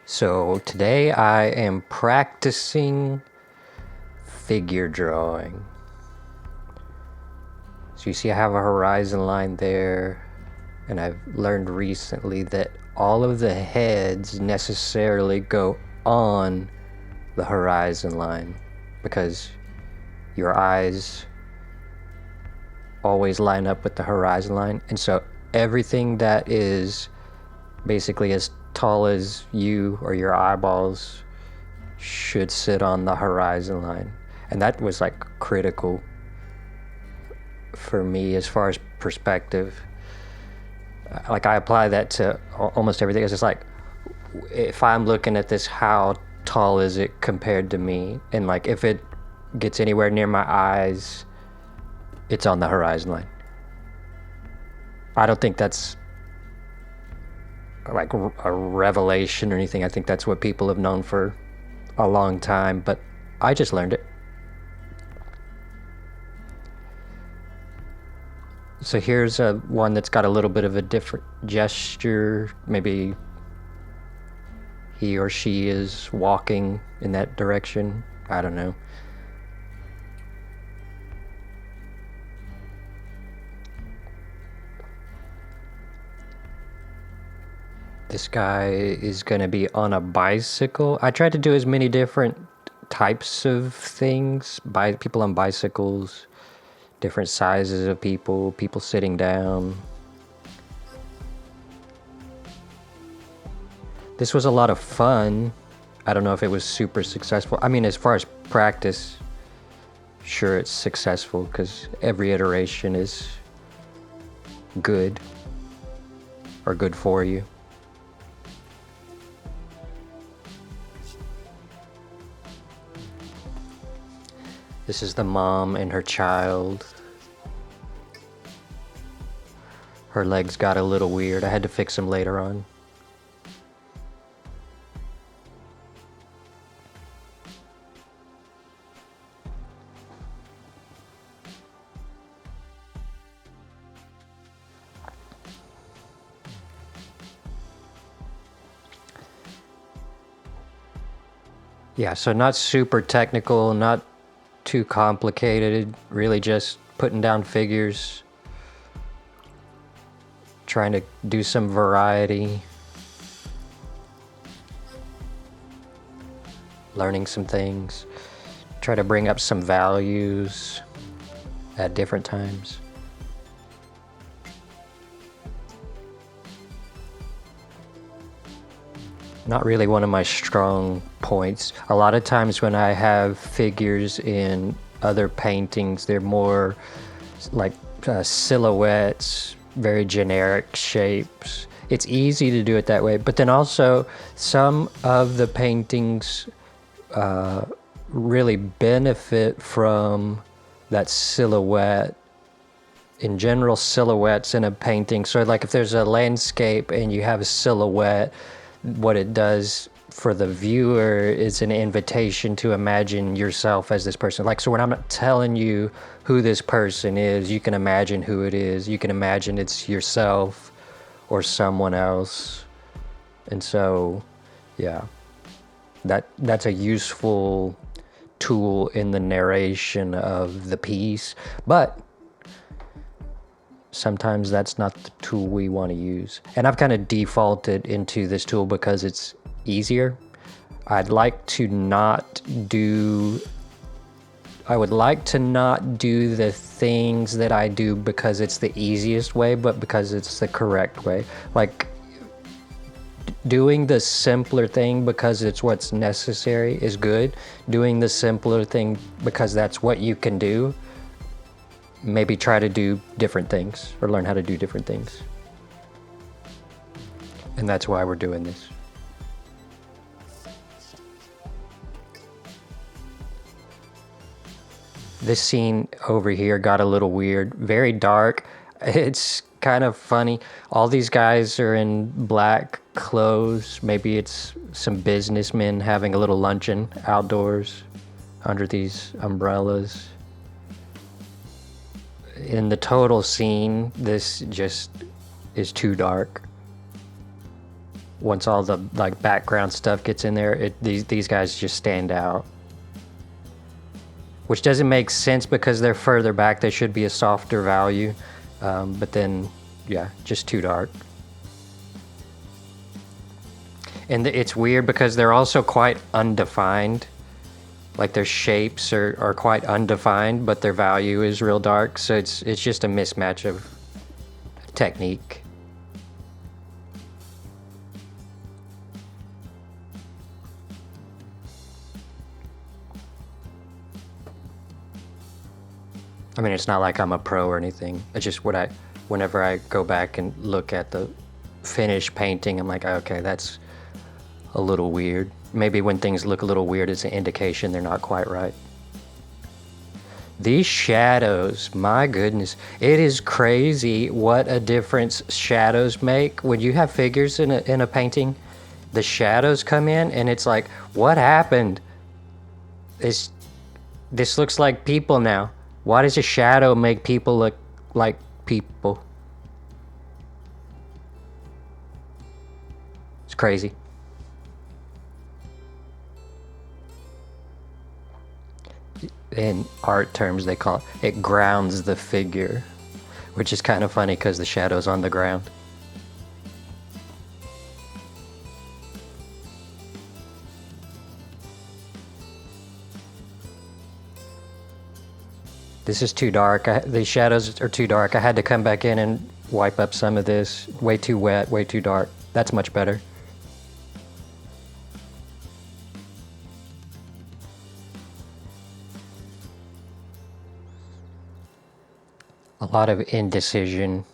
So today I am practicing figure drawing. So you see I have a horizon line there, and I've learned recently that all of the heads necessarily go on the horizon line because your eyes always line up with the horizon line, and so everything that is basically as tall as you or your eyeballs should sit on the horizon line. And that was like critical for me as far as perspective. Like I apply that to almost everything. It's just like, if I'm looking at this, how tall is it compared to me? And like if it gets anywhere near my eyes, it's on the horizon line. I don't think that's like a revelation or anything. I think that's what people have known for a long time, but I just learned it. So here's one that's got a little bit of a different gesture. Maybe he or she is walking in that direction. I don't know. This guy is going to be on a bicycle. I tried to do as many different types of things. People on bicycles, different sizes of people sitting down. This was a lot of fun. I don't know if it was super successful. I mean, as far as practice, sure it's successful because every iteration is good or good for you. This is the mom and her child. Her legs got a little weird. I had to fix them later on. Yeah, so not super technical, not too complicated, really just putting down figures, trying to do some variety, learning some things, try to bring up some values at different times. Not really one of my strong points. A lot of times when I have figures in other paintings, they're more like silhouettes, very generic shapes. It's easy to do it that way, but then also some of the paintings really benefit from that silhouette. In general, silhouettes in a painting, so like if there's a landscape and you have a silhouette, what it does for the viewer is an invitation to imagine yourself as this person. Like, so when I'm not telling you who this person is, you can imagine who it is. You can imagine it's yourself or someone else. And so, yeah, that's a useful tool in the narration of the piece. But sometimes that's not the tool we want to use. And I've kind of defaulted into this tool because it's easier. I would like to not do the things that I do because it's the easiest way, but because it's the correct way. Like doing the simpler thing because it's what's necessary is good. Doing the simpler thing because that's what you can do, maybe try to do different things or learn how to do different things. And that's why we're doing this. This scene over here got a little weird, very dark. It's kind of funny. All these guys are in black clothes. Maybe it's some businessmen having a little luncheon outdoors under these umbrellas. In the total scene, this just is too dark. once all the like background stuff gets in there, these guys just stand out. Which doesn't make sense because they're further back. They should be a softer value. But then, yeah, just too dark. And it's weird because they're also quite undefined. Like their shapes are quite undefined, but their value is real dark. So it's just a mismatch of technique. I mean, it's not like I'm a pro or anything. It's just whenever I go back and look at the finished painting, I'm like, okay, that's a little weird. Maybe when things look a little weird, it's an indication they're not quite right. These shadows, my goodness, it is crazy what a difference shadows make. When you have figures in a painting, the shadows come in and it's like, what happened? This looks like people now. Why does a shadow make people look like people? It's crazy. In art terms, they call it grounds the figure, which is kind of funny because the shadow's on the ground. This is too dark. The shadows are too dark. I had to come back in and wipe up some of this. Way too wet, way too dark. That's much better. A lot of indecision.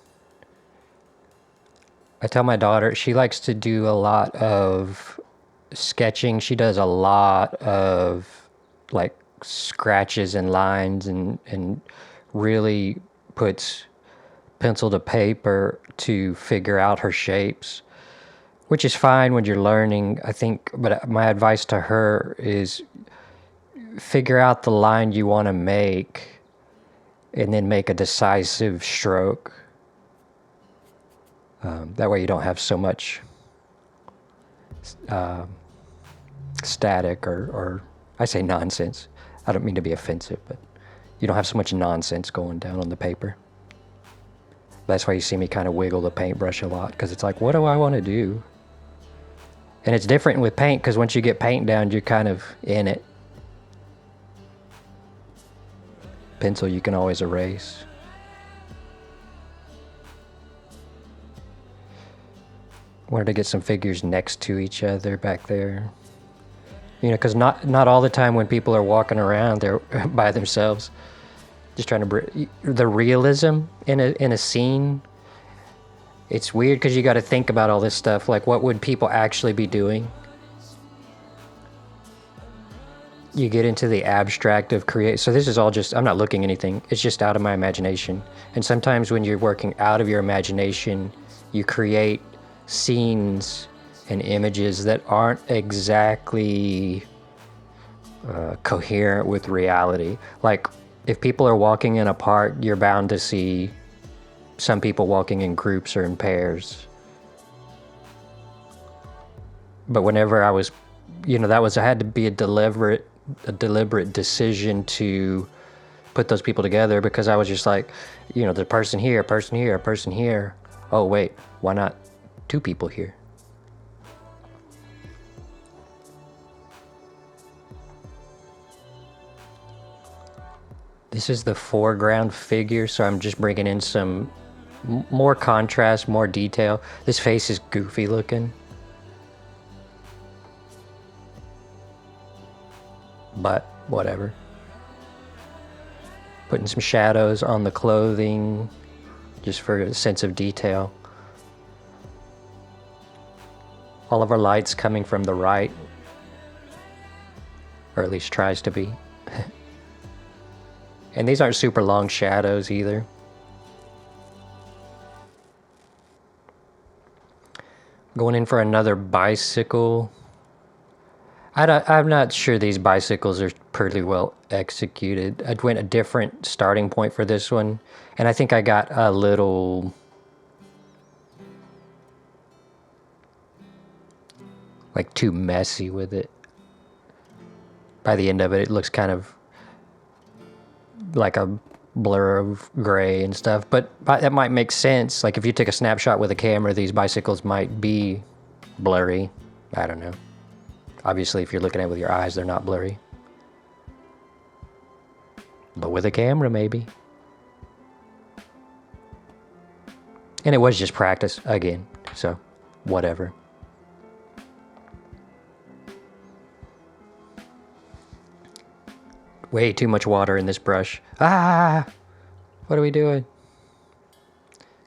I tell my daughter, she likes to do a lot of sketching. She does a lot of like scratches and lines and really puts pencil to paper to figure out her shapes, which is fine when you're learning, I think. But my advice to her is figure out the line you want to make and then make a decisive stroke. That way you don't have so much static or I say nonsense. I don't mean to be offensive, but you don't have so much nonsense going down on the paper. That's why you see me kind of wiggle the paintbrush a lot, because it's like, what do I want to do? And it's different with paint, because once you get paint down, you're kind of in it. Pencil you can always erase. Wanted to get some figures next to each other back there. You know, because not all the time when people are walking around, they're by themselves. Just trying to the realism in a scene. It's weird because you got to think about all this stuff. Like, what would people actually be doing? You get into the abstract of create. So this is all just, I'm not looking anything. It's just out of my imagination. And sometimes when you're working out of your imagination, you create scenes and images that aren't exactly coherent with reality. Like, if people are walking in a park, you're bound to see some people walking in groups or in pairs. But whenever I was, you know, I had to be a deliberate decision to put those people together, because I was just like, you know, the person here, a person here, a person here. Oh wait, why not two people here? This is the foreground figure, so I'm just bringing in some more contrast, more detail. This face is goofy looking, but whatever. Putting some shadows on the clothing, just for a sense of detail. All of our light's coming from the right, or at least tries to be. And these aren't super long shadows either. Going in for another bicycle. I'm not sure these bicycles are pretty well executed. I went a different starting point for this one, and I think I got a little like too messy with it. By the end of it, it looks kind of like a blur of gray and stuff, but that might make sense. Like if you take a snapshot with a camera, these bicycles might be blurry. I don't know. Obviously, if you're looking at it with your eyes, they're not blurry. But with a camera, maybe. And it was just practice, again, so whatever. Way too much water in this brush. Ah! What are we doing?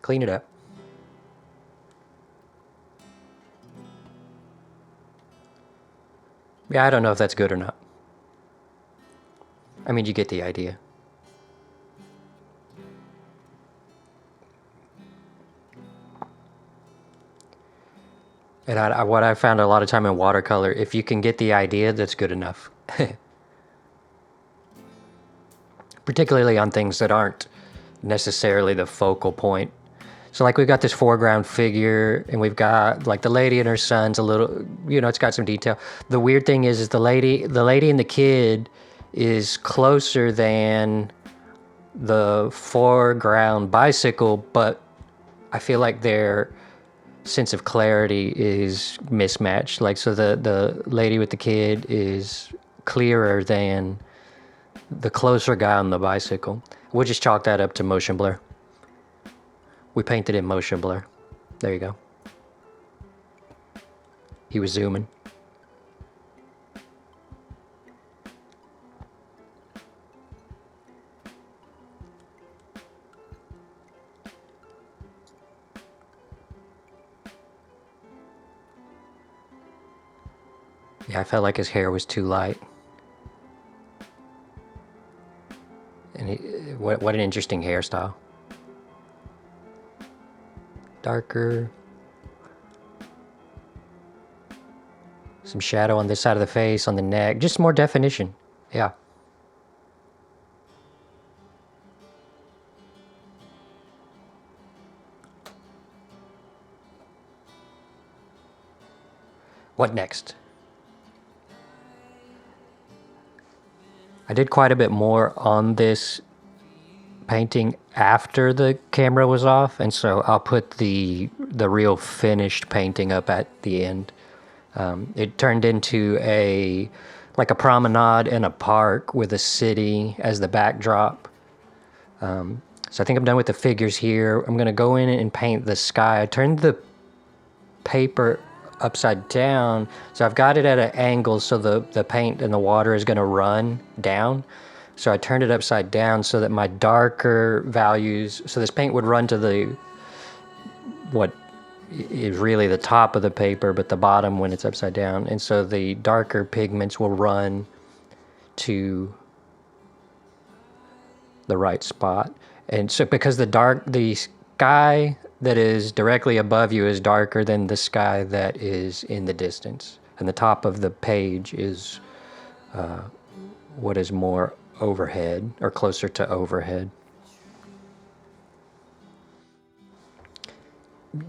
Clean it up. Yeah, I don't know if that's good or not. I mean, you get the idea. And what I found a lot of time in watercolor, if you can get the idea, that's good enough. Particularly on things that aren't necessarily the focal point. So like we've got this foreground figure, and we've got like the lady and her son's a little, you know, it's got some detail. The weird thing is the lady and the kid is closer than the foreground bicycle, but I feel like their sense of clarity is mismatched. Like, so the lady with the kid is clearer than the closer guy on the bicycle. We'll just chalk that up to motion blur. We painted in motion blur. There you go. He was zooming. Yeah, I felt like his hair was too light. And what an interesting hairstyle. Darker. Some shadow on this side of the face, on the neck. Just more definition. Yeah. What next? I did quite a bit more on this painting after the camera was off, and so I'll put the real finished painting up at the end. It turned into like a promenade in a park with a city as the backdrop. So I think I'm done with the figures here. I'm gonna go in and paint the sky. I turned the paper upside down, so I've got it at an angle so the paint and the water is gonna run down. So I turned it upside down so that my darker values, so this paint would run to what is really the top of the paper, but the bottom when it's upside down. And so the darker pigments will run to the right spot. And so because the sky that is directly above you is darker than the sky that is in the distance. And the top of the page is what is more overhead, or closer to overhead.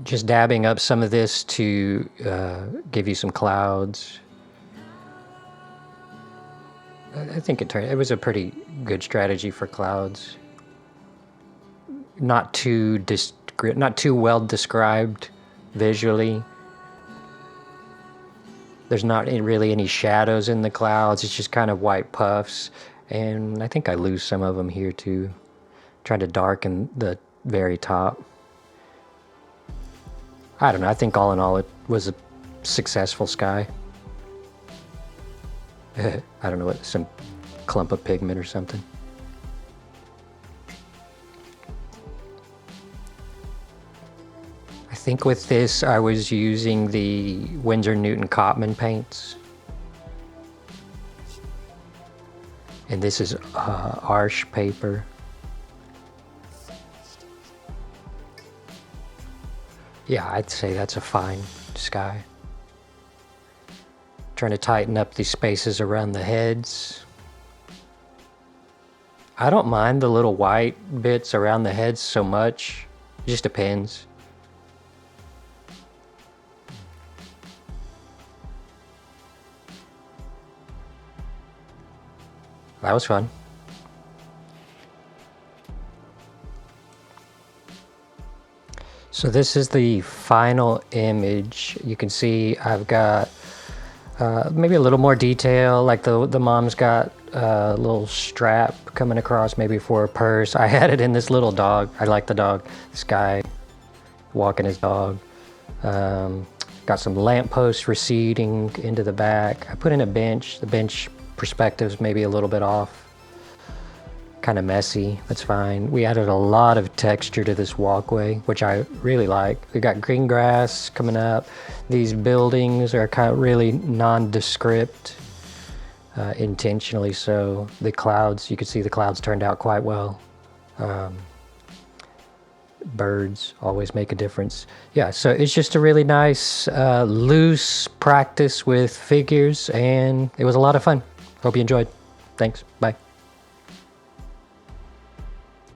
Just dabbing up some of this to give you some clouds. I think it was a pretty good strategy for clouds. Not too well described visually. There's not really any shadows in the clouds. It's just kind of white puffs. And I think I lose some of them here too. Trying to darken the very top. I don't know. I think all in all, it was a successful sky. I don't know, some clump of pigment or something. I think with this, I was using the Winsor Newton Cotman paints. And this is Arches paper. Yeah, I'd say that's a fine sky. Trying to tighten up these spaces around the heads. I don't mind the little white bits around the heads so much. It just depends. That was fun. So this is the final image. You can see I've got maybe a little more detail, like the mom's got a little strap coming across, maybe for a purse. I had it in this little dog. I like the dog. This guy walking his dog. Got some lampposts receding into the back. I put in a bench. The bench perspective's maybe a little bit off. Kind of messy. That's fine. We added a lot of texture to this walkway, which I really like. We got green grass coming up. These buildings are kind of really nondescript, intentionally so. The clouds, you can see the clouds turned out quite well. Birds always make a difference. Yeah, so it's just a really nice, loose practice with figures, and it was a lot of fun. Hope you enjoyed. Thanks. Bye.